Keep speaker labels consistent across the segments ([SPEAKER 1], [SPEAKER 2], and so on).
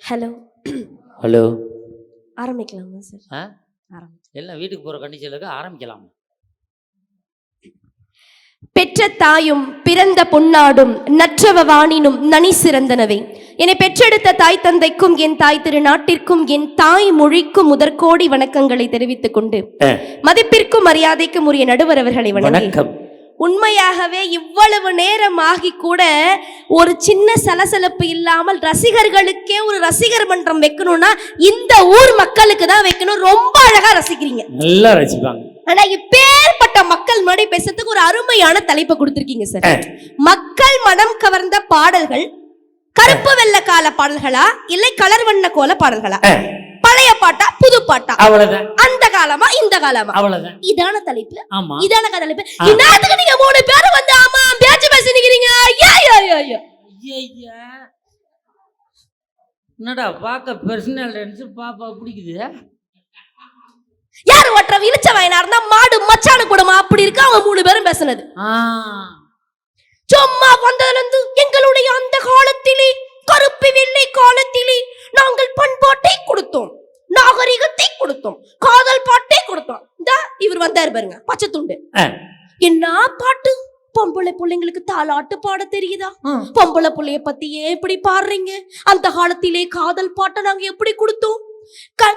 [SPEAKER 1] Hello.
[SPEAKER 2] Hello.
[SPEAKER 1] ஆரம்பிக்கலாமா sir?
[SPEAKER 2] எல்லாம் வீட்டுக்கு போகிற கண்டிஷனுக்கு ஆரம்பிக்கலாம்.
[SPEAKER 1] பெற்ற தாயும் பிறந்த பொன்னாடும் நற்றவ வாணினும் நனி சிறந்தனவே. என்னை பெற்றெடுத்த தாய் தந்தைக்கும் என் தாய் திருநாட்டிற்கும் என் தாய் மொழிக்கும் முதற்கோடி வணக்கங்களை தெரிவித்துக் கொண்டு மதிப்பிற்கும் மரியாதைக்கும் உரிய நடுவர் அவர்களை வணக்கம். உண்மையாகவே இவ்வளவு நேரம் ஆகி கூட ஒரு சின்ன சலசலப்பு இல்லாமல் ரசிகர்களுக்கே ஒரு ரசிகர் மன்றம் வைக்கணும்னா இந்த ஊர் மக்களுக்கு தான் வைக்கணும். ரொம்ப அழகா ரசிக்கிறீங்க, நல்லா ரசிப்பாங்க. ஆனா இப்பேற்பட்ட மக்கள் முன்னாடி பேசுறதுக்கு ஒரு அருமையான தலைப்பை கொடுத்திருக்கீங்க சார். மக்கள் மனம் கவர்ந்த பாடல்கள் கருப்பு வெள்ள கால பாடல்களா இல்லை கலர் வண்ண கோல பாடல்களா, பழைய பாட்டா புது பாட்டா, அவ்வளவுதான். அந்த காலமா இந்த காலமா, அவ்வளவுதான். இதான தலைப்பு. இதான தலைப்பு. இன்னத்துக்கு நீங்க மூணு பேரும் வந்து ஆமா பேச்சு பேசிக்கிறீங்க.
[SPEAKER 2] என்னடா பாக்க பர்சனல் பாப்பா பிடிக்குது.
[SPEAKER 1] யாரு ஒற்ற இழுச்ச வயனா இருந்தா மாடு மச்சானு கூடமா அப்படி இருக்கு. அவங்க மூணு பேரும் பேசுனது சும்மா வந்ததுல இருந்து எங்களுடைய அந்த காலத்திலே கருப்பு வெள்ளை காலத்திலே நாங்கள் பண்பாட்டை கொடுத்தோம், நாகரிகத்தை கொடுத்தோம், காதல் பாட்டை கொடுத்தோம். இவர் வந்தாரு பாருங்க பச்சை துண்டு. என்ன பாட்டு? பொம்பளை பிள்ளைங்களுக்கு தாலாட்டு பாட தெரியுதா? பொம்பளை பிள்ளைய பத்தியே எப்படி பாடுறீங்க? அந்த காலத்திலே காதல் பாட்டை நாங்க எப்படி கொடுத்தோம்?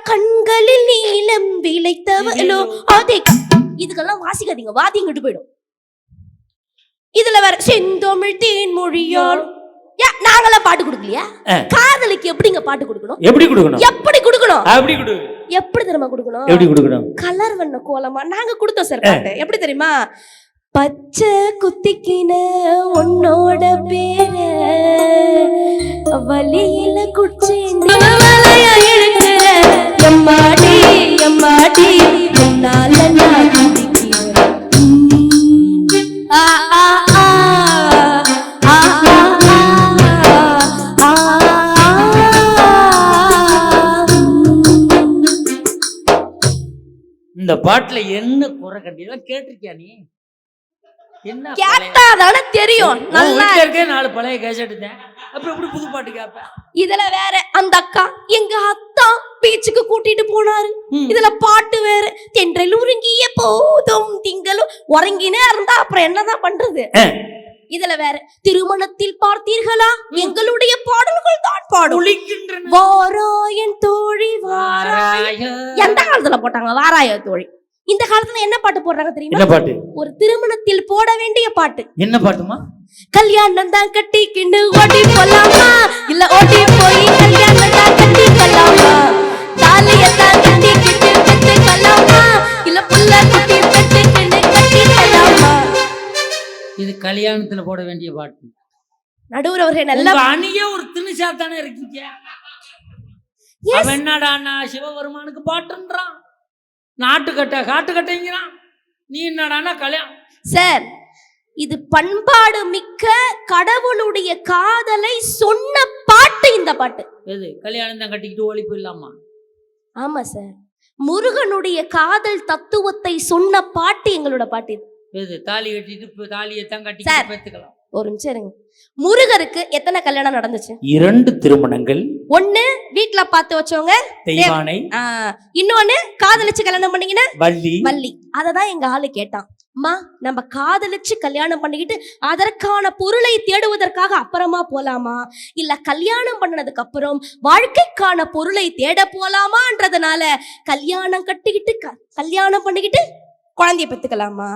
[SPEAKER 1] கண்களில் நீளம் விளைத்தவளோ அதே. இதுக்கெல்லாம் வாசிக்காதீங்க, வாதிங்கிட்டு போயிடும். இதுல வேற செந்தமிழ் தேன் மொழியால் நாங்களாம் பாட்டு கொடுக்கலையா? காதலுக்கு எப்படிங்க பாட்டு கொடுக்கணும்? எப்படி கொடுக்கணும்? எப்படி கொடுக்கணும்? எப்படி தெரியுமா கொடுக்கணும்? எப்படி கொடுக்கணும்? கலர் வண்ண கோலமா நாங்க கொடுத்தோம் சார் பாட்டு. எப்படி தெரியுமா? பச்சை குத்திக்கின உன்னோட பேர வலியில குச்சேந்தி இழுக்கிற எம்மாடி எம்மாடி உன்னால நான் குதிக்கிறேன்.
[SPEAKER 2] இந்த பாட்டுல என்ன குறை கண்டியெல்லாம் கேட்டிருக்கியா நீ? என்ன
[SPEAKER 1] கேட்டாதானே தெரியும். நல்லா
[SPEAKER 2] இருக்கே. 4 பழைய கேசட் தான், அப்புறம் எப்படி புது பாட்டு கேட்ப?
[SPEAKER 1] இதுல வேற அந்த அக்கா எங்க அத்தா பீச்சுக்கு கூட்டிட்டு போனாரு. இதுல பாட்டு வேற தென்றல் உறங்கிய போதும் திங்களும் உறங்கினே இருந்தா அப்புறம் என்னதான் பண்றது? இதுல வேற திருமணத்தில் பார்த்தீர்களா எங்களுடைய பாடல்கள் தான் பாடும். வாராயன் தோழி வாராய. எந்த காலத்துல போட்டாங்க வாராய தோழி? இந்த காலத்துல என்ன பாட்டு போடுறாங்க தெரியுமா?
[SPEAKER 2] என்ன பாட்டு?
[SPEAKER 1] ஒரு திருமணத்தில் போட வேண்டிய பாட்டு.
[SPEAKER 2] என்ன பாட்டுமா?
[SPEAKER 1] கல்யாணம் தான் கட்டிக்கிண்டு ஓடி போலாமா, இல்ல ஓடி போய் கல்யாணம் தான் கட்டி கொள்ளாமா, தாலியத்தான் கட்டிக்கிட்டு பெத்து கொள்ளாமா, இல்ல புள்ள குட்டி பெத்துக்கிண்டு கட்டி கொள்ளாமா.
[SPEAKER 2] இது கல்யாணத்துல போட வேண்டிய பாட்டு.
[SPEAKER 1] நடுவர் அவரே நல்ல
[SPEAKER 2] அணியே ஒரு திணிச்சா தானே இருக்கீங்க. அவன் என்னடா சிவபெருமானுக்கு பாட்டுன்றான், நாட்டுக்கட்ட காட்டுக்கட்டைங்கிறான். நீ என்னடானா கல்யாணம்.
[SPEAKER 1] சார் இது பண்பாடு மிக்க கடவுளுடைய காதலை சொன்ன பாட்டு இந்த பாட்டு.
[SPEAKER 2] எது? கல்யாணம் தான் கட்டிக்கிட்டு ஓடி போயிடலாமா?
[SPEAKER 1] ஆமா சார், முருகனுடைய காதல் தத்துவத்தை சொன்ன பாட்டு எங்களோட பாட்டு இது.
[SPEAKER 2] எது? தாலி கட்டிட்டு தாலியத்தான் கட்டிக்கிட்டு பெத்துக்கலாம்.
[SPEAKER 1] ஒரு நிமிஷம் இருங்க. முருகருக்கு எத்தனை கல்யாணம் நடந்துச்சு?
[SPEAKER 2] 2 திருமணங்கள்.
[SPEAKER 1] ஒண்ணு வீட்டுல பார்த்து வச்சவங்க
[SPEAKER 2] தெய்வானை,
[SPEAKER 1] இன்னொன்னு காதலிச்சு கல்யாணம் பண்ணீங்கன்னா
[SPEAKER 2] வள்ளி.
[SPEAKER 1] வள்ளி. அததான் எங்க ஆளு கேட்டான். அம்மா நம்ம காதலிச்சு கல்யாணம் பண்ணிக்கிட்டு அதற்கான பொருளை தேடுவதற்காக அப்புறமா போலாமா, இல்ல கல்யாணம் பண்ணதுக்கு அப்புறம் வாழ்க்கைக்கான பொருளை தேட போலாமான்றதுனால கல்யாணம் கட்டிக்கிட்டு கல்யாணம் பண்ணிக்கிட்டு குழந்தைய பெத்துக்கலாமா,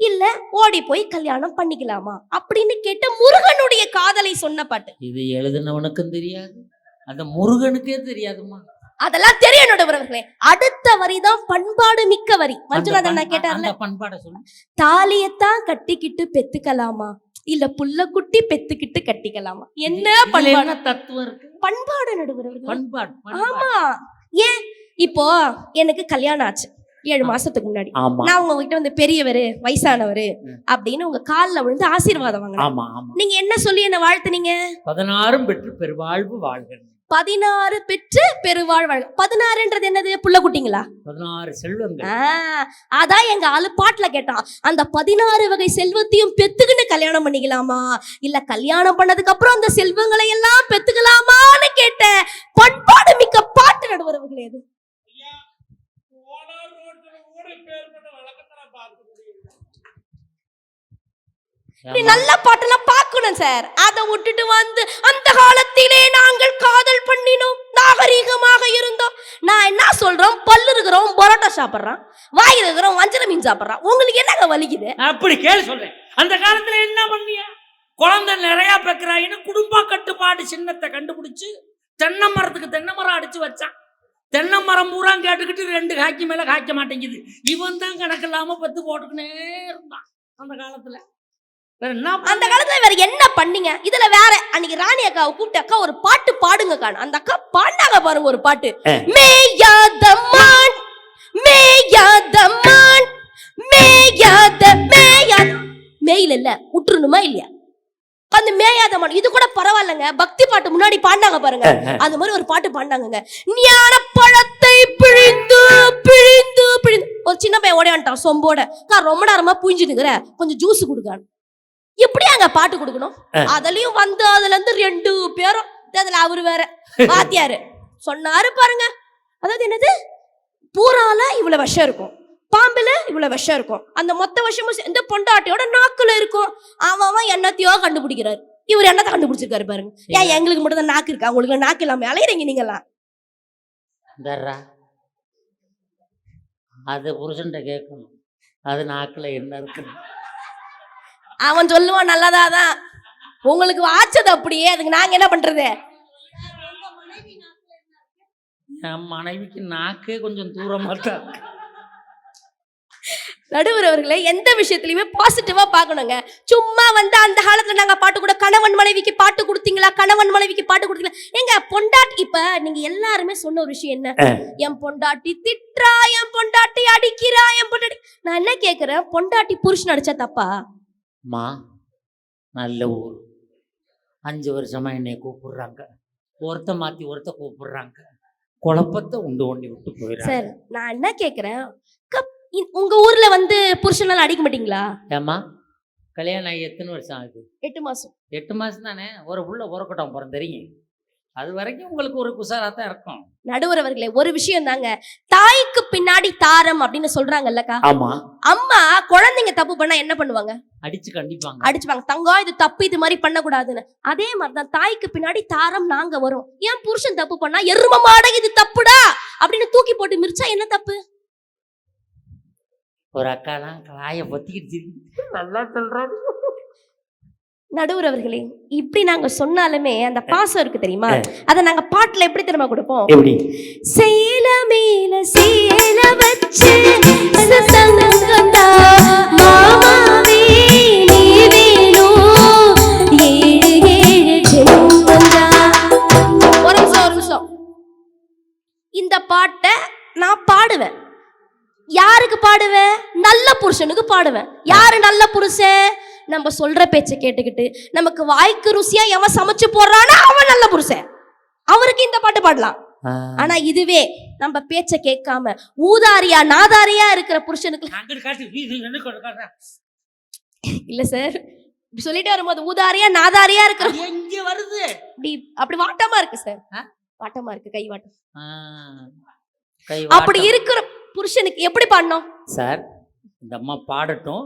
[SPEAKER 1] இல்ல ஓடி போய் கல்யாணம் பண்ணிக்கலாமா அப்படின்னு கேட்ட முருகனுடைய காதலை சொன்ன பாட்டு.
[SPEAKER 2] இது எழுதுனவனுக்கும் தெரியாது, அந்த முருகனுக்கே தெரியாதுமா.
[SPEAKER 1] அதெல்லாம் தெரியும் நடுவர்களே. அடுத்த வரிதான் பண்பாடு மிக்க வரி. மஞ்சுநாதன் கேட்டார்ல,
[SPEAKER 2] பண்பாட சொல்லு.
[SPEAKER 1] தாலியத்தான் கட்டிக்கிட்டு பெத்துக்கலாமா, இல்ல புள்ள குட்டி பெத்துக்கிட்டு கட்டிக்கலாமா. என்ன பண்பாடு தத்துவம் இருக்கு? பண்பாடு நடுவர்களே, பண்பாடு. ஆமா. ஏன் இப்போ எனக்கு கல்யாணம் ஆச்சு 7 மாசத்துக்கு முன்னாடி. நான் உங்ககிட்ட வந்து பெரியவரு வயசானவரு அப்படின்னு உங்க கால்ல விழுந்து ஆசீர்வாதம் வாங்க. நீங்க என்ன சொல்லி என்ன வாழ்த்துனீங்க?
[SPEAKER 2] 16 பெற்று பெருவாழ்வு வாழ்க.
[SPEAKER 1] 16 பெற்று பெருவாழ் வாழ்க. 16ன்றது என்னது? புள்ள குட்டிங்களா?
[SPEAKER 2] 16 செல்வங்கள்.
[SPEAKER 1] அதான் எங்க ஆளு பாட்டுல கேட்டான், அந்த 16 வகை செல்வத்தையும் பெத்துக்கின்னு கல்யாணம் பண்ணிக்கலாமா, இல்ல கல்யாணம் பண்ணதுக்கு அப்புறம் அந்த செல்வங்களை எல்லாம் பெத்துக்கலாமான்னு கேட்ட பண்பாடு மிக்க பாட்டு நடுவர் அவர்களே. அது நல்ல பாட்டெல்லாம் பார்க்கணும் சார். அதை விட்டுட்டு வந்து அந்த காலத்திலே நாங்கள் காதல் பண்ணினோம், நாகரீகமாக இருந்தோம். நான் என்ன சொல்றோம், பல்லு இருக்கிறோம் பரோட்டா சாப்பிட்றான், வாய் இருக்கிறோம் வஞ்சர மீன் சாப்பிட்றான். உங்களுக்கு என்னங்க வலிக்குது?
[SPEAKER 2] அப்படி கேள்வி சொல்றேன். அந்த காலத்துல என்ன பண்ணியா? குழந்தை நிறைய பெக்கிறாயின்னு குடும்ப கட்டுப்பாடு சின்னத்தை கண்டுபிடிச்சு தென்னை மரத்துக்கு தென்னை மரம் அடிச்சு வச்சான். தென்னை மரம் பூரா கேட்டுக்கிட்டு 2 காய்க்கு மேல காய்க்க மாட்டேங்குது. இவன் தான் கணக்கு இல்லாம பத்து போட்டுக்கினே இருந்தான் அந்த காலத்துல.
[SPEAKER 1] அந்த காலத்துல வேற என்ன பண்ணீங்க? இதுல வேற அன்னைக்கு ராணி அக்காவை கூப்பிட்டு, அக்கா ஒரு பாட்டு பாடுங்க. அந்த அக்கா பாண்டாங்க பாருங்க ஒரு பாட்டு. மேயாதமான் மேயாதமான் மேயாத மேயாத மேயில இல்ல உற்றுணுமா இல்லையா? அந்த மேயாதமான் இது கூட பரவாயில்லங்க, பக்தி பாட்டு முன்னாடி பாண்டாங்க பாருங்க, அது மாதிரி ஒரு பாட்டு பாண்டாங்க. ஞான பழத்தை பிழிந்து பிழிந்து பிழிந்து ஒரு சின்ன பையன் ஓடையான்ட்டான் சொம்போட, ரொம்ப நேரமா புழிஞ்சுனுக்குற, கொஞ்சம் ஜூஸ் கொடுக்கான்னு. எப்படி அங்க பாட்டு கொடுக்கணும்? அதுலயும் வந்து அதுல இருந்து 2 பேரும், அதுல அவரு வேற வாத்தியாரு சொன்னாரு பாருங்க. அதாவது என்னது, பூரால இவ்வளவு விஷம் இருக்கும், பாம்புல இவ்வளவு விஷம் இருக்கும், அந்த மொத்த விஷமும் இந்த பொண்டாட்டியோட நாக்குல இருக்கும். அவன் என்னத்தையோ கண்டுபிடிக்கிறாரு. இவர் என்னத்தை கண்டுபிடிச்சிருக்காரு பாருங்க. ஏன் எங்களுக்கு மட்டும் தான் நாக்கு இருக்கா, உங்களுக்கு நாக்கு இல்லாம அலையிறீங்க நீங்களாம்?
[SPEAKER 2] அது புருஷன்ட்ட கேட்கணும், அது நாக்குல என்ன இருக்கு.
[SPEAKER 1] அவன் சொல்லுவான் நல்லதாதான், உங்களுக்கு வாச்சது அப்படியே, அதுக்கு நாங்க என்ன பண்றது?
[SPEAKER 2] என் மனைவிக்கு நாக்கே கொஞ்சம் தூரமா தான்.
[SPEAKER 1] நடுவர் அவர்களே, எந்த விஷயத்திலயுமே பாசிட்டிவா பார்க்கணுங்க. சும்மா வந்து அந்த காலத்துல நாங்க பாட்டு கூட கணவன் மனைவிக்கு பாட்டு கொடுத்தீங்களா, கணவன் மனைவிக்கு பாட்டு கொடுத்தீங்களா? எங்க பொண்டாட்டி, இப்ப நீங்க எல்லாருமே சொன்ன ஒரு விஷயம் என்ன, என் பொண்டாட்டி திட்டுறா, என் பொண்டாட்டி அடிக்கிறா, என் பொண்டாட்டி. நான் என்ன கேக்குறேன், பொண்டாட்டி புருஷன் அடிச்சா தப்பா?
[SPEAKER 2] மா நல்ல ஊர், 5 வருஷமா என்னை கூப்பிடுறாங்க, ஒருத்த மாத்தி ஒருத்த கூப்பிடுறாங்க, குழப்பத்தை உண்டு பண்ணி விட்டு போயிடுறாங்க.
[SPEAKER 1] சார் நான் என்ன கேக்குறேன், உங்க ஊர்ல வந்து புருஷனால அடிக்க மாட்டீங்களா?
[SPEAKER 2] ஏமா கல்யாணம் ஆகி எத்தனை வருஷம் ஆகுது?
[SPEAKER 1] 8 மாசம்.
[SPEAKER 2] 8 மாசம் தானே. ஒரு புள்ள உறக்கட்டும் பிறந்தறிங்க, அது வரைக்கும் உங்களுக்கு ஒரு குசாரா தான் இருக்கும்.
[SPEAKER 1] நடுவர் அவர்களே, ஒரு விஷயம் தாங்க, தாய்க்கு பின்னாடி தாரம் அப்படின்னு சொல்றாங்கல்லக்கா.
[SPEAKER 2] ஆமா.
[SPEAKER 1] அம்மா குழந்தைங்க தப்பு பண்ணா என்ன பண்ணுவாங்க?
[SPEAKER 2] அடிச்சு கண்டிப்பாங்க,
[SPEAKER 1] அடிச்சுப்பாங்க. தங்கம் இது தப்பு, இது மாதிரி பண்ணக்கூடாதுன்னு. அதே மாதிரிதான் தாய்க்கு பின்னாடி தாரம் நாங்க வரும். ஏன் புருஷன் தப்பு பண்ணா எரும மாட இது தப்புடா அப்படின்னு தூக்கி போட்டு மிரிச்சா என்ன தப்பு?
[SPEAKER 2] ஒரு அக்காலாம் காய பத்திக்கிட்டு நல்லா சொல்றாரு.
[SPEAKER 1] நடுவர் அவர்களே, இப்படி நாங்க சொன்னாலுமே அந்த பாசம் இருக்கு தெரியுமா, அதை நாங்க பாட்டுல எப்படி தெரியுமா கொடுப்போம்?
[SPEAKER 2] எப்படி?
[SPEAKER 1] சேல மேல சேல வச்சு சத்தங்கந்தா மாமாவே நீ வேணும் 7 ஜென்மந்தா. ஒரு நிமிஷம். இந்த பாட்டை நான் பாடுவேன். யாருக்கு பாடுவேன்? நல்ல புருஷனுக்கு பாடுவேன். யாரு நல்ல புருஷன்? நம்ம சொல்ற பேச்சை கேட்டுக்கிட்டு நமக்கு வாய்க்கு ருசியா எவன் சமைச்சு போடுறானா அவன் நல்ல புருஷன், அவருக்கு இந்த பாட்டு பாடலாம். ஆனா இதுவே நம்ம பேச்ச கேட்காம ஊதாரியா நாதாரியா இருக்கிற புருஷனுக்கு இல்ல சார், இப்படி சொல்லிட்டு வரும்போது ஊதாரியா நாதாரியா இருக்கிற
[SPEAKER 2] எங்க வருது
[SPEAKER 1] அப்படி வாட்டமா இருக்கு சார், வாட்டமா இருக்கு, கை வாட்டம். அப்படி இருக்கிற புருஷனுக்கு எப்படி பாடணும்
[SPEAKER 2] சார்? இந்த அம்மா பாடட்டும்.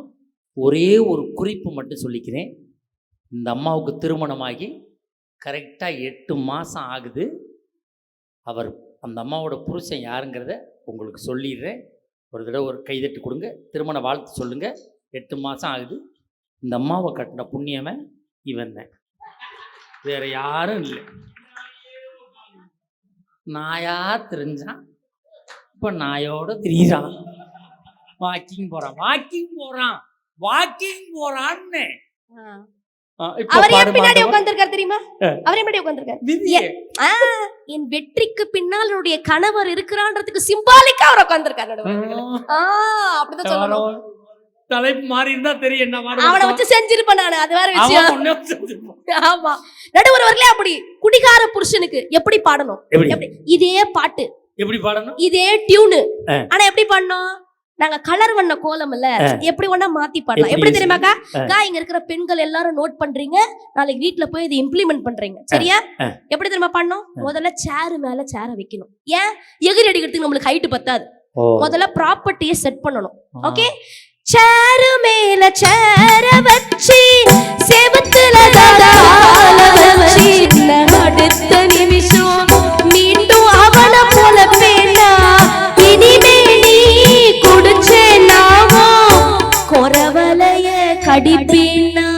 [SPEAKER 2] ஒரே ஒரு குறிப்பு மட்டும் சொல்லிக்கிறேன். இந்த அம்மாவுக்கு திருமணமாகி கரெக்டாக 8 மாதம் ஆகுது. அவர் அந்த அம்மாவோட புருஷன் யாருங்கிறத உங்களுக்கு சொல்லிடுறேன். ஒரு தடவை ஒரு கைதட்டு கொடுங்க, திருமண வாழ்த்து சொல்லுங்க. 8 மாதம் ஆகுது. இந்த அம்மாவை கட்டின புண்ணியவன் இவன் தான், வேற யாரும் இல்லை. நாயா தெரிஞ்சான், இப்போ நாயோட திரியிறான். வாக்கிங் போறான்.
[SPEAKER 1] பின்னாடி உட்கார்ந்திருக்காரு தெரியுமா? அவரே பின்னாடி உட்கார்ந்திருக்காரு. என் வெற்றிக்கு பின்னால் என்னுடைய கணவர் இருக்கிறான்றதுக்கு சிம்பாலிக்கா அவர் உட்கார்ந்திருக்காரு. அப்படிதான் சொல்லணும்.
[SPEAKER 2] தலைப்பு மாறி இருந்தா தெரியும் என்ன
[SPEAKER 1] அவனை
[SPEAKER 2] மாறி
[SPEAKER 1] வச்சு செஞ்சிருப்பேன் நானு, அது வேற விஷயம்.
[SPEAKER 2] அவன் ஒண்ணே செஞ்சிருப்பான்.
[SPEAKER 1] ஆமா, நடுவர் அவர்களே அப்படி குடிகார புருஷனுக்கு எப்படி பாடணும்?
[SPEAKER 2] எப்படி
[SPEAKER 1] இதே பாட்டு,
[SPEAKER 2] எப்படி பாடணும்?
[SPEAKER 1] இதே டியூனு, ஆனா எப்படி பாடணும்? நாங்க கலர் வண்ண கோலம் இல்ல, எப்படி வேணா மாத்தி பாடலாம். எப்படி தெரியுமாக்கா? இங்க இருக்கிற பெண்கள் எல்லாரும் நோட் பண்றீங்க, நாளைக்கு வீட்டுல போய் இதை இம்ப்ளிமெண்ட் பண்றீங்க, சரியா? எப்படி தெரியுமா பண்ணணும்? முதல்ல சேரு மேல சேர வைக்கணும். ஏன்? எகிரி அடிக்கிறதுக்கு நம்மளுக்கு ஹைட் பத்தாது. முதல்ல ப்ராப்பர்ட்டியை செட் பண்ணணும். ஓகே, சேரு மேல சேர வச்சு செவத்துல வச்சு அடுத்த நிமிஷம் மீண்டும் அவன போல பேனா இனிமே நீ குடிச்சேனாவோ கொரவலைய கடிப்பேனா.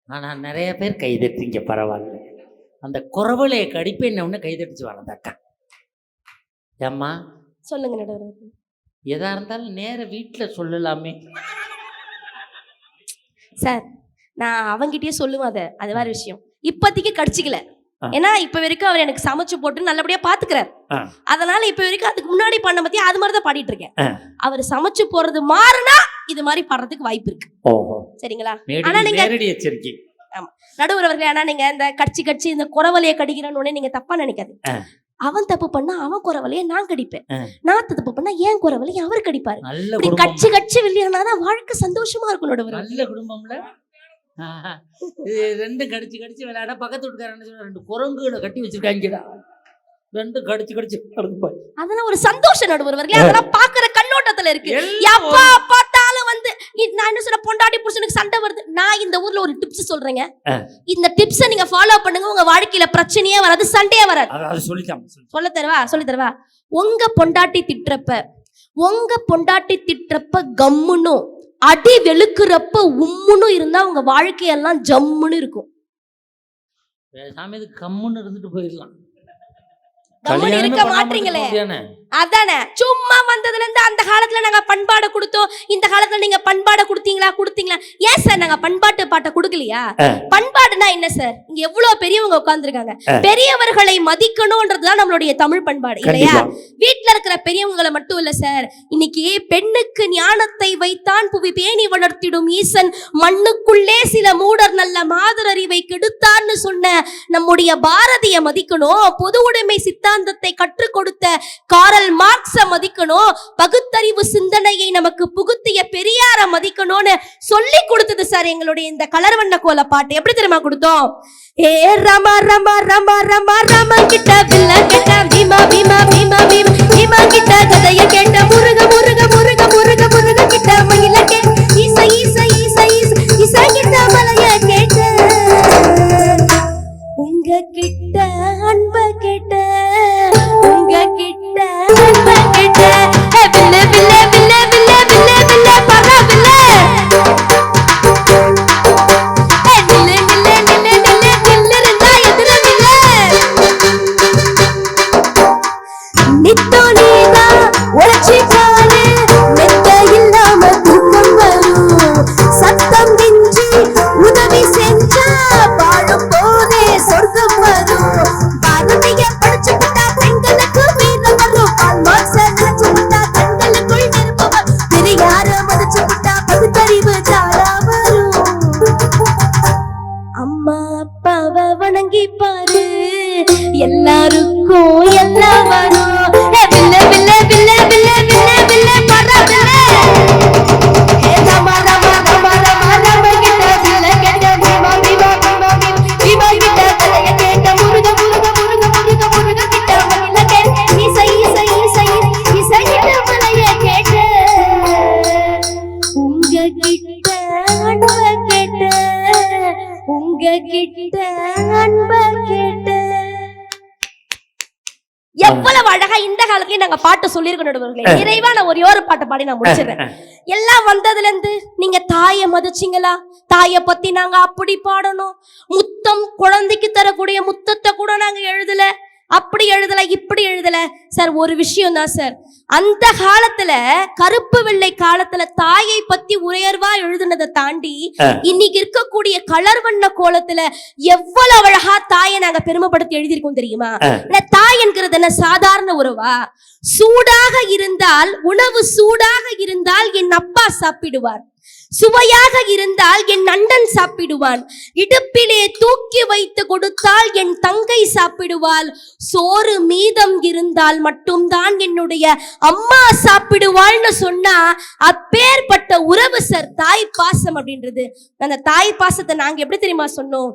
[SPEAKER 2] ஆனா நிறைய பேர் கைதட்டிங்க, பரவாயில்ல. அந்த குறவலையை கடிப்பேன்னு கைதட்டிச்சு வரதாக்கா. ஏம்மா
[SPEAKER 1] சொல்லுங்க நடுவர்.
[SPEAKER 2] எதா இருந்தாலும் நேர வீட்டுல சொல்லலாமே
[SPEAKER 1] சார். நான் அவங்கிட்டயே சொல்லுவேன், அது வேற விஷயம். இப்போதைக்கு கடிச்சிக்கல, ஏன்னா இப்ப வரைக்கும் அவர் எனக்கு சமைச்சு போட்டு நல்லபடியா பாத்துக்கிறார். அதனால இப்ப வரைக்கும் அதுக்கு முன்னாடி பண்ண பத்தி அது மாதிரிதான் பாடிட்டு இருக்கேன். அவர் சமைச்சு போறது மாறுனா இது மாதிரி பாடுறதுக்கு வாய்ப்பு இருக்கு. சரிங்களா? ஆனா நீங்க நடுவர் அவர்களே, ஆனா நீங்க இந்த கடிச்சு இந்த குறவலையை கடிக்கிறன்னு நீங்க தப்பா நினைக்காது. அவன் தப்பு பண்ணா அவன் குறவலையை நான் கடிப்பேன், நான் தப்பு பண்ணா ஏன் குறவலையை அவர் கடிப்பாரு. கட்சி வெளியானாதான் வாழ்க்கை சந்தோஷமா இருக்கும் நடுவர். நல்ல குடும்பம்ல
[SPEAKER 2] ரெண்டும் கடிச்சு விளையாட பக்கத்து வீட்டுக்காரன் 2 குரங்குகளை கட்டி வச்சிருக்காங்கடா. 2 கடிச்சு
[SPEAKER 1] அதெல்லாம் ஒரு சந்தோஷம் நடுவர் அவர்களே. அதெல்லாம் பாக்குற கண்ணோட்டத்துல இருக்கு. எப்பா பார்த்தாலும் வந்து நான் என்ன சொல்ற, பொண்டாட்டி புருஷனுக்கு சண்டை வருது. நான் இந்த ஊர்ல ஒரு டிப்ஸ் சொல்றேங்க, இந்த டிப்ஸை நீங்க ஃபாலோ பண்ணுங்க, உங்க வாழ்க்கையில பிரச்சனையே வராது, சண்டையே வராது. சொல்லி தரவா? உங்க பொண்டாட்டி திட்டுறப்ப கம்முன்னு, அடி வெளுக்குறப்ப உம்முன்னு இருந்தா உங்க வாழ்க்கையெல்லாம் ஜம்முன்னு இருக்கும்.
[SPEAKER 2] கம்முன்னு இருந்துட்டு போயிடலாம்.
[SPEAKER 1] இருக்க மாட்டீங்களே, அதானே. சும்மா வந்ததுல இருந்து அந்த காலத்துல நாங்க பண்பாடு கொடுத்தோம், இந்த காலத்துல நீங்க பண்பாடு கொடுத்தீங்களா? ஏன் சார் நாங்க பண்பாட்டு பாட்டை கொடுக்கலையா? பண்பாடுனா என்ன சார்? இங்க எவ்வளவு பெரியவங்க உட்கார்ந்துருக்காங்க. பெரியவர்களை மதிக்கணும்ன்றதுதான் நம்மளுடைய தமிழ் பண்பாடு இல்லையா? வீட்டுல இருக்கிற பெரியவங்களை மட்டும் இல்ல சார், இன்னைக்கு பெண்ணுக்கு ஞானத்தை வைத்தான் புவி பேணி வளர்த்திடும் ஈசன், மண்ணுக்குள்ளே சில மூடர் நல்ல மாதர் அறிவை கெடுத்தான்னு சொன்ன நம்முடைய பாரதிய மதிக்கணும். பொது உடைமை சித்தாந்தத்தை கற்றுக் கொடுத்த காரல் மார்க்ஸ மதிக்கணும். பகுத்தறிவு சிந்தனையை நமக்கு புகுத்திய பெரியார மதிக்கணும்னு சொல்லி கொடுத்தது சார் எங்களுடைய இந்த கலர் வண்ண கோல பாட்டு. எப்படி தெரியுமா கொடுத்தோம்? ஏ ரமா ரமா ரமா ரமா ரமா கிட்ட வில்ல கிட்ட பீமா பீமா பீமா பீமா பீமா கிட்ட கதைய கேட்ட முருக முருக முருக முருக முருக கிட்ட மயில கேட்ட ஈச ஈச ஈச ஈச ஈச கிட்ட மலைய கேட்ட உங்க கிட்ட அன்ப கேட்ட உங்க கிட்ட அன்ப கேட்ட வில்ல வில்ல வில்ல வில்ல வில்ல வில்ல பர வில்ல நில்ல நில்ல நில்ல நில்ல நில்ல இருந்தா எதிர நில்ல நித்தோ நீதா உழைச்சி பாரு மெத்த இல்லாம தூக்கம் வரும் சத்தம் மிஞ்சி உதவி செஞ்சா வாழும் போதே சொர்க்கம் வரும் பாரதிய படிச்சுக்கிட்டா பெண்களுக்கு வீரம் வரும் பால்மாச நினைச்சுக்கிட்டா கண்களுக்குள் நெருப்பவர் பெரியார மதிச்சுக்கிட்டா பகுத்தறிவு தாரா வரும் அம்மா அப்பாவை வணங்கி பாரு எல்லாருக்கும் எல்லாம் வரும் வில்ல வில்ல வில்ல வில்ல வில்ல வில்ல பர வில்ல ரமா ரமா ரமா ரமா ரமா கிட்ட வில்ல கேட்ட பீமா பீமா பீமா பீமா கிட்ட கதைய கேட்ட முருக முருக முருக முருக முருக கிட்ட மயில கேட்ட ஈச ஈச ஈச ஈச கிட்ட மலைய கேட்ட உங்க கிட்ட அன்ப கேட்ட உங்க கிட்ட அன்ப கேட்ட. எவ்வளவு அழகா இந்த காலத்துலயும் நாங்க பாட்டு சொல்லியிருக்கோம் நடுவர்களே. நிறைவா நான் ஒரே ஒரு பாட்டை பாடி நான் முடிச்சிடுறேன். எல்லாம் வந்ததுல இருந்து நீங்க தாயை மதிச்சிங்களா? தாயை பத்தி நாங்க அப்படி பாடணும். முத்தம், குழந்தைக்கு தரக்கூடிய முத்தத்தை கூட நாங்க எழுதல. அப்படி எழுதல இப்படி எழுதல சார். ஒரு விஷயம் தான் சார், அந்த காலத்துல கருப்பு வெள்ளை காலத்துல தாயை பத்தி உயர்வா எழுதுனதை தாண்டி இன்னைக்கு இருக்கக்கூடிய கலர் வண்ண கோலத்துல எவ்வளவு அழகா தாயை நாங்க பெருமைப்படுத்தி எழுதியிருக்கோம் தெரியுமா? தாய் என்கிறது என்ன சாதாரண உறவா? சூடாக இருந்தால், உணவு சூடாக இருந்தால் என் அப்பா சாப்பிடுவார், சுவையாக இருந்தால் என் அண்ணன் சாப்பிடுவான், இடுப்பிலே தூக்கி வைத்து கொடுத்தால் என் தங்கை சாப்பிடுவாள், சோறு மீதம் இருந்தால் மட்டும்தான் என்னுடைய அம்மா சாப்பிடுவாள்னு சொன்னா அப்பேற்பட்ட உறவு சார் தாய் பாசம் அப்படின்றது. அந்த தாய் பாசத்தை நாங்க எப்படி தெரியுமா சொன்னோம்?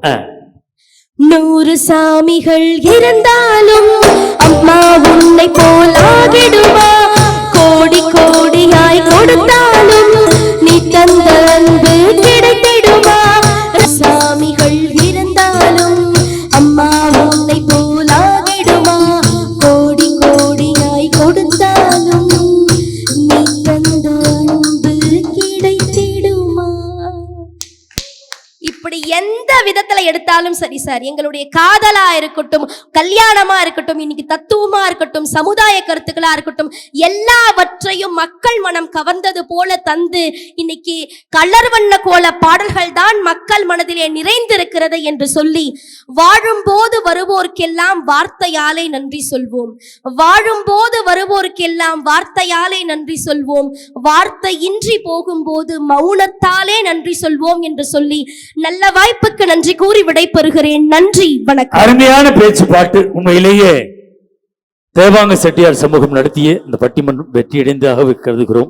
[SPEAKER 1] 100 சாமிகள் இருந்தாலும் அம்மா உன்னை போலாகிடுமா, கோடி கோடியாய் கொடுத்தாலும் நீ தந்த அன்பு கிடைத்திடுமா. சாமிகள் இருந்தாலும் அம்மா உன்னை போலாகிடுமா, கோடி கோடியாய் கொடுத்தாலும் நீ தந்த அன்பு கிடைத்திடுமா. இப்படி எந்த விதத்துல எடுத்தாலும் சரி சார், எங்களுடைய காதலா இருக்கட்டும், கல்யாணமா இருக்கட்டும், இன்னைக்கு தத்துவமா இருக்கட்டும், சமுதாய கருத்துக்களா இருக்கட்டும், எல்லாவற்றையும் மக்கள் மனம் கவர்ந்தது போல தந்து இன்னைக்கு கலர் வண்ண கோல பாடல்கள் தான் மக்கள் மனதிலே நிறைந்திருக்கிறது என்று சொல்லி, வாழும்போது வருவோருக்கெல்லாம் வார்த்தையாலே நன்றி சொல்வோம், வாழும்போது வருவோருக்கெல்லாம் வார்த்தையாலே நன்றி சொல்வோம், வார்த்தை இன்றி போகும்போது மௌனத்தாலே நன்றி சொல்வோம் என்று சொல்லி நல்ல வாய்ப்புக்கு நன்றி கூறி விடைபெறுகிறேன். நன்றி, வணக்கம்.
[SPEAKER 3] அருமையான பேச்சு பாட்டு. உண்மையிலேயே தேவாங்க செட்டியார் சமூகம் நடத்திய இந்த பட்டிமன்றம் வெற்றியடைந்ததாக கருதுகிறோம்.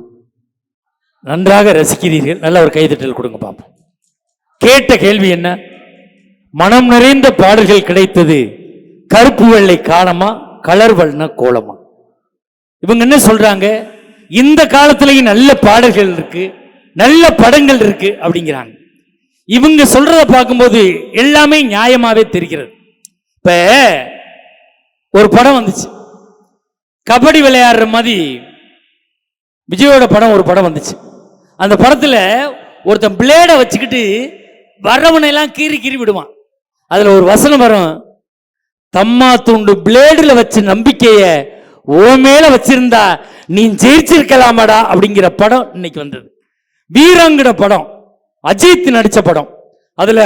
[SPEAKER 3] நன்றாக ரசிக்கிறீர்கள். நல்ல ஒரு கைதட்டல் கொடுங்க பாப்போம். கேட்ட கேள்வி என்ன? மனம் நிறைந்த பாடல்கள் கிடைத்தது கருப்பு வெள்ளை காலமா கலர் வண்ண கோலமா? இவங்க என்ன சொல்றாங்க? இந்த காலத்திலேயும் நல்ல பாடல்கள் இருக்கு, நல்ல படங்கள் இருக்கு அப்படிங்கிறாங்க. இவங்க சொல்றத பார்க்கும்போது எல்லாமே நியாயமாவே தெரிகிறது. இப்ப ஒரு படம் வந்துச்சு, கபடி விளையாடுற மாதிரி விஜயோட படம் ஒரு படம் வந்துச்சு. அந்த படத்துல ஒருத்தன் பிளேடை வச்சுக்கிட்டு வர்றவனை எல்லாம் கீறி கீறி விடுவான். அதுல ஒரு வசனம் வரும், தம்மா துண்டு பிளேடுல வச்சு நம்பிக்கைய ஓ மேல வச்சிருந்தா நீ ஜெயிச்சிருக்கலாமாடா அப்படிங்கிற படம் இன்னைக்கு வந்தது. வீரங்கிற படம், அஜித் நடிச்ச படம். அதுல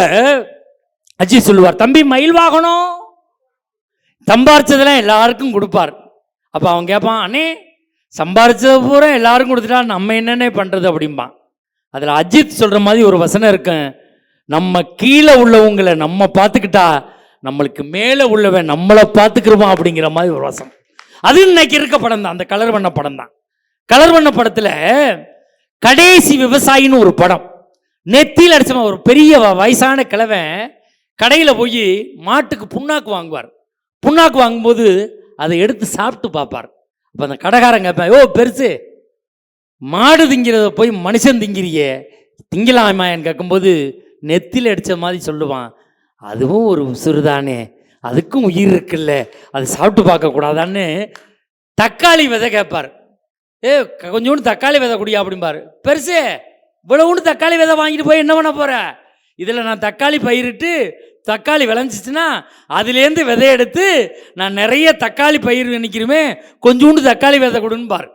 [SPEAKER 3] அஜித் சொல்லுவார், தம்பி மயில் வாகனம் சம்பாரிச்சதெல்லாம் எல்லாருக்கும் கொடுப்பார். அப்ப அவன் கேட்பான், அண்ணே சம்பாரிச்சது பூரா எல்லாருக்கும் கொடுத்துட்டா நம்ம என்னென்ன பண்றது அப்படிம்பான். அதுல அஜித் சொல்ற மாதிரி ஒரு வசனம் இருக்கு, நம்ம கீழே உள்ளவங்களை நம்ம பார்த்துக்கிட்டா நம்மளுக்கு மேலே உள்ளவன் நம்மளை பார்த்துக்கிறோமா அப்படிங்கிற மாதிரி ஒரு வசனம். அது இன்னைக்கு இருக்க படம் தான், அந்த கலர் வண்ண படம் தான். கலர் வண்ண படத்துல கடைசி விவசாயின்னு ஒரு படம், நெத்தியில் அடிச்ச ஒரு பெரிய வயசான கிழவன் கடையில் போய் மாட்டுக்கு புண்ணாக்கு வாங்குவார். புண்ணாக்கு வாங்கும்போது அதை எடுத்து சாப்பிட்டு பார்ப்பார். அப்போ அந்த கடைக்காரன் கேட்பேன், ஓ பெருசு, மாடு திங்கிறத போய் மனுஷன் திங்கிறியே, திங்கலாமான்னு கேட்கும்போது நெத்தியில் அடித்த மாதிரி சொல்லுவான், அதுவும் ஒரு உசுறுதானே, அதுக்கும் உயிர் இருக்குல்ல, அது சாப்பிட்டு பார்க்கக்கூடாதான்னு தக்காளி விதை கேட்பார். கொஞ்சோண்டு தக்காளி விதை குடியா அப்படிம்பாரு. பெருசு, இவ்வளவுண்டு தக்காளி விதை வாங்கிட்டு போய் என்ன பண்ண போற? இதில் நான் தக்காளி பயிரிட்டு தக்காளி விளைஞ்சிச்சுன்னா அதுலேருந்து விதை எடுத்து நான் நிறைய தக்காளி பயிர் நினைக்கிறோமே, கொஞ்சோண்டு தக்காளி விதை கொடுன்னு பாரு.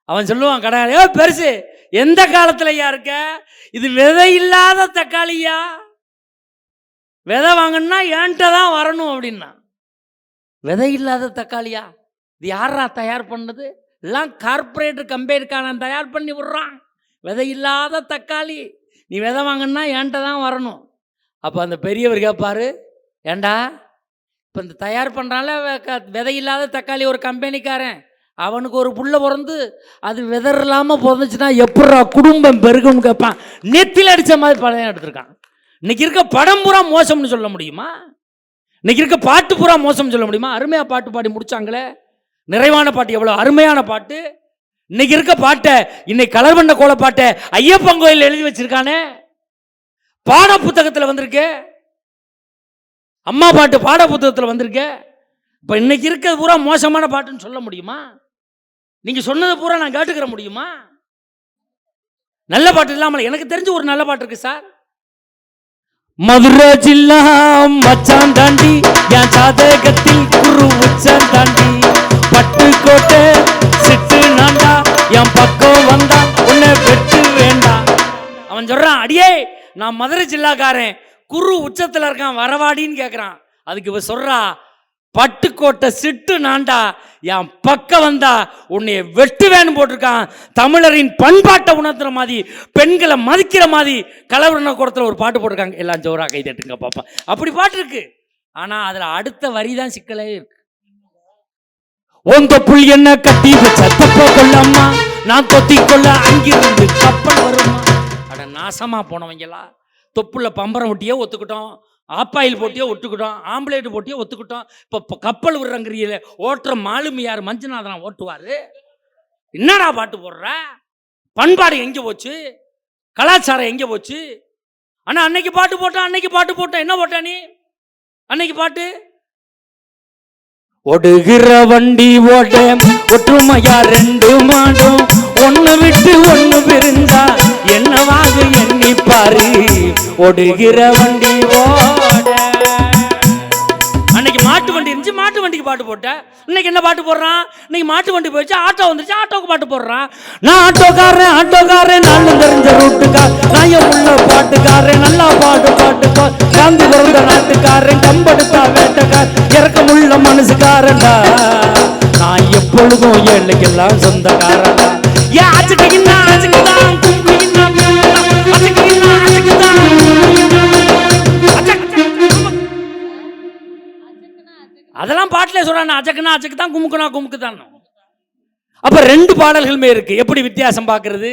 [SPEAKER 3] அவன் சொல்லுவான் கடை, பெருசு எந்த காலத்துலயா இருக்க, இது விதை இல்லாத தக்காளியா, விதை வாங்கணும்னா என்கிட்ட தான் வரணும் அப்படின்னா. விதை இல்லாத தக்காளியா? இது யாரா தயார் பண்ணது? எல்லாம் கார்பரேட் கம்பெனிக்காரன் தயார் பண்ணி விடுறான். விதை இல்லாத தக்காளி, நீ விதை வாங்கினா என்கிட்ட தான் வரணும். அப்போ அந்த பெரியவர் கேட்பாரு, ஏண்டா இப்போ இந்த தயார் பண்ணுறால விதை இல்லாத தக்காளி ஒரு கம்பெனிக்காரன், அவனுக்கு ஒரு புள்ள பிறந்து அது விதை இல்லாமல் பிறந்துச்சுன்னா எப்படா குடும்பம் பெருகும்னு கேட்பான். நெத்தியில் அடித்த மாதிரி படம் எடுத்திருக்கான். இன்னைக்கு இருக்க படம் பூரா மோசம்னு சொல்ல முடியுமா? இன்னைக்கு இருக்க பாட்டு பூரா மோசம்னு சொல்ல முடியுமா? அருமையாக பாட்டு பாடி முடிச்சாங்களே, நிறைவான பாட்டு, எவ்வளோ அருமையான பாட்டு. இன்னைக்கு இருக்க பாட்டை, இன்னைக்கு கலர் பண்ண கோல பாட்டை ஐயப்பன் கோயில் எழுதி வச்சிருக்கானே, பாட புத்தகத்தில் வந்திருக்கு. அம்மா பாட்டு பாட புத்தகத்தில் வந்திருக்கு. இப்போ இன்னைக்கு இருக்கிறது பூரா மோசமான பாட்டுன்னு சொல்ல முடியுமா? நீங்க சொன்னது பூரா நான் கேட்டுக்கிற முடியுமா? நல்ல பாட்டு இல்லாமல் எனக்கு தெரிஞ்சு ஒரு நல்ல பாட்டு இருக்கு சார். மதுரை ஜில்லா மச்சான் தாண்டி என் ஜாதகத்தில் குரு உச்சான் தாண்டி பட்டுக்கோட்டை சிட்டு நாண்டா என் பக்கம் வந்தா உன்னை வெட்டு வேண்டாம். அவன் சொல்றான், அடியே நான் மதுரை ஜில்லாக்காரன், குரு உச்சத்துல இருக்கான், வரவாடின்னு கேட்கறான். அதுக்கு இவ சொல்றா, பட்டுக்கோட்டை சிட்டு நாண்டா என் பக்கம் வந்தா உன்னைய வெட்டுவேன்னு போட்டிருக்கான். தமிழரின் பண்பாட்டை உணர்த்துற மாதிரி, பெண்களை மதிக்கிற மாதிரி கலவரண கூடத்தில் ஒரு பாட்டு போட்டிருக்காங்க. எல்லாம் ஜோரா கை தட்டுங்க பாப்பா. அப்படி பாட்டு இருக்கு. ஆனா அதுல அடுத்த வரி தான் சிக்கலே இருக்கு. ஒந்த புல் என்ன கட்டி வச்ச தப்ப கொள்ளம்மா, நான் தொத்தி கொள்ள அங்கிருந்து கப்பல் வருமா. அட நாசமா போனவங்களா, தொப்புல பம்பரம் ஒட்டியே ஒத்துக்கிட்டோம், ஆப்பாயில் போட்டியோ ஒத்துக்கிட்டோம், ஆம்புலேட் போட்டியோ ஒத்துக்கிட்டோம். இப்போ கப்பல் விடுறங்கிறியில ஓட்டுற மாலுமியார் மஞ்சுநாதன் ஓட்டுவாரு. என்னடா பாட்டு போடுற? பண்பாடு எங்கே போச்சு? கலாச்சாரம் எங்கே போச்சு? ஆனால் அன்னைக்கு பாட்டு போட்டான். என்ன போட்ட நீ அன்னைக்கு பாட்டு? ஒடுகிற வண்டி ஓட ஒற்றுமையா ரெண்டு மாடும், ஒன்னு விட்டு ஒன்னு பிரிஞ்சா என்னவாக எண்ணி பாரு. ஒடுகிற வண்டி ஓட. அன்னைக்கு மாட்டு வண்டி இருந்துச்சு, மாட்டு வண்டிக்கு பாட்டு போட்ட. இன்னைக்கு என்ன பாட்டு போடுறான்? இன்னைக்கு மாட்டு வண்டி போயிடுச்சு, ஆட்டோ வந்துருச்சு, ஆட்டோக்கு பாட்டு போடுறான். நான் ஆட்டோக்காரன் நானும் தெரிஞ்ச ரூட்டுக்கார், நான் உள்ள பாட்டுக்காரன், நல்லா பாட்டுக்கார், காந்தி பிறந்த நாட்டுக்காரன், கம்பெடுத்தா வேட்டக்கார், இறக்கமுள்ள மனசுக்காரன்டா, நான் எப்பொழுதும் ஏழைக்கெல்லாம் சொந்தக்காரன்டா. ஏன் ஆச்சுக்கின்னா ஆச்சுக்குதான், அதெல்லாம் பாட்டிலே சொல்றான். அச்சக்குனா அச்சக்கு தான், குமுக்குனா குமுக்கு தான். அப்ப ரெண்டு பாடல்களுமே இருக்கு. எப்படி வித்தியாசம் பார்க்கறது?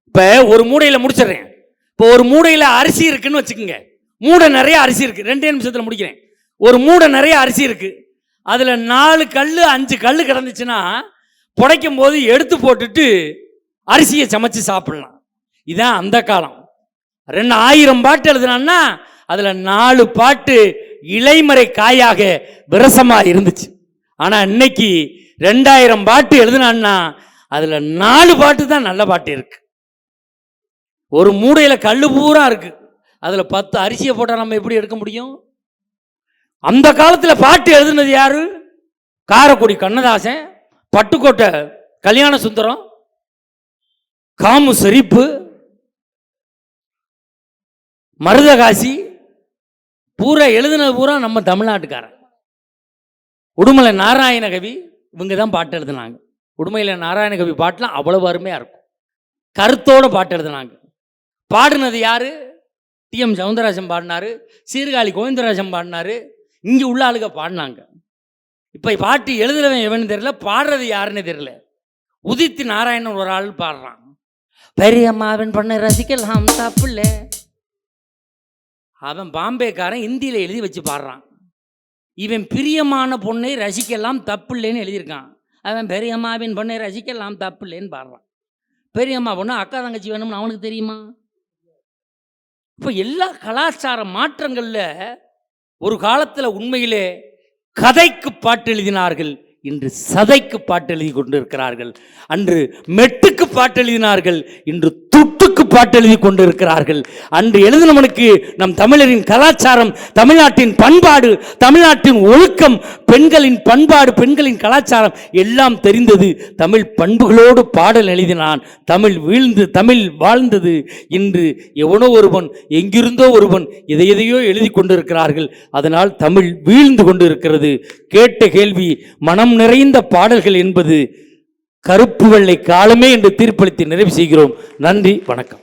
[SPEAKER 3] இப்ப ஒரு மூடையில முடிச்சிடுறேன். இப்போ ஒரு மூடையில அரிசி இருக்குன்னு வச்சுக்கோங்க. மூடை நிறைய அரிசி இருக்கு. 2 நிமிஷத்துல முடிக்கிறேன். ஒரு மூடை நிறைய அரிசி இருக்கு. அதுல 4 கல்லு 5 கல்லு கிடந்துச்சுன்னா புடைக்கும் போது எடுத்து போட்டுட்டு அரிசியை சமைச்சு சாப்பிடலாம். இதான் அந்த காலம். 2000 பாட்டு எழுதுனான்னா அதுல 4 பாட்டு இலைமறை காயாக விரசமா இருந்துச்சு. ஆனா இன்னைக்கு 2000 பாட்டு எழுதுனான்னா அதுல 4 பாட்டு தான் நல்ல பாட்டு இருக்கு. ஒரு மூடையில கல்லு பூரா இருக்கு, அதுல 10 அரிசியை போட்டா நம்ம எப்படி எடுக்க முடியும்? அந்த காலத்துல பாட்டு எழுதுனது யாரு? காரைக்குடி கண்ணதாசன், பட்டுக்கோட்டை கல்யாண சுந்தரம், காமு ஷெரீப்பு, மருதகாசி, பூரா எழுதுனது பூரா நம்ம தமிழ்நாட்டுக்காரன். உடுமலை நாராயண கவி இவங்க தான் பாட்டு எழுதுனாங்க. உடுமையில நாராயண கவி பாட்டுலாம் அவ்வளவு அருமையா இருக்கும். கருத்தோட பாட்டு எழுதுனாங்க. பாடுனது யாரு? டி.எம். சவுந்தரராஜன் பாடினாரு, சீர்காழி கோவிந்தராஜன் பாடினாரு, இங்கே உள்ள ஆளுக பாடினாங்க. இப்போ பாட்டு எழுதுறவன் எவன்னு தெரியல, பாடுறது யாருன்னு தெரியல. உதித் நாராயணன் ஒரு ஆள் பாடுறான். பெரியம்மாவன் பண்ண ரசிக்கலாம் தப்புல. அவன் பாம்பேக்காரன், இந்தியில் எழுதி வச்சு பாடுறான். இவன் பிரியமான பொண்ணை ரசிக்கலாம் தப்புல்லைன்னு எழுதியிருக்கான். அவன் பெரியம்மாவின் பொண்ணை ரசிக்கலாம் தப்புல்லைன்னு பாடுறான். பெரியம்மா பொண்ணு அக்கா தங்கச்சி வேணும்னு அவனுக்கு தெரியுமா? இப்போ எல்லா கலாச்சார மாற்றங்களில் ஒரு காலத்தில் உண்மையிலே கதைக்கு பாட்டு எழுதினார்கள், இன்று சதைக்கு பாட்டு எழுதி கொண்டிருக்கிறார்கள். அன்று மெட்டுக்கு பாட்டு எழுதினார்கள், இன்று துட்டுக்கு பாட்டு எழுதி கொண்டிருக்கிறார்கள். அன்று எழுதினவனுக்கு நம் தமிழரின் கலாச்சாரம், தமிழ்நாட்டின் பண்பாடு, தமிழ்நாட்டின் ஒழுக்கம், பெண்களின் பண்பாடு, பெண்களின் கலாச்சாரம் எல்லாம் தெரிந்தது. தமிழ் பண்புகளோடு பாடல் எழுதினான். தமிழ் வீழ்ந்து தமிழ் வாழ்ந்தது. இன்று எவனோ ஒருவன், எங்கிருந்தோ ஒருவன் எதையோ எழுதி கொண்டிருக்கிறார்கள். அதனால் தமிழ் வீழ்ந்து கொண்டிருக்கிறது. கேட்ட கேள்வி மனம் நிறைந்த பாடல்கள் என்பது கருப்பு வெள்ளை காலமே என்று தீர்ப்பளித்து நிறைவு செய்கிறோம். நன்றி, வணக்கம்.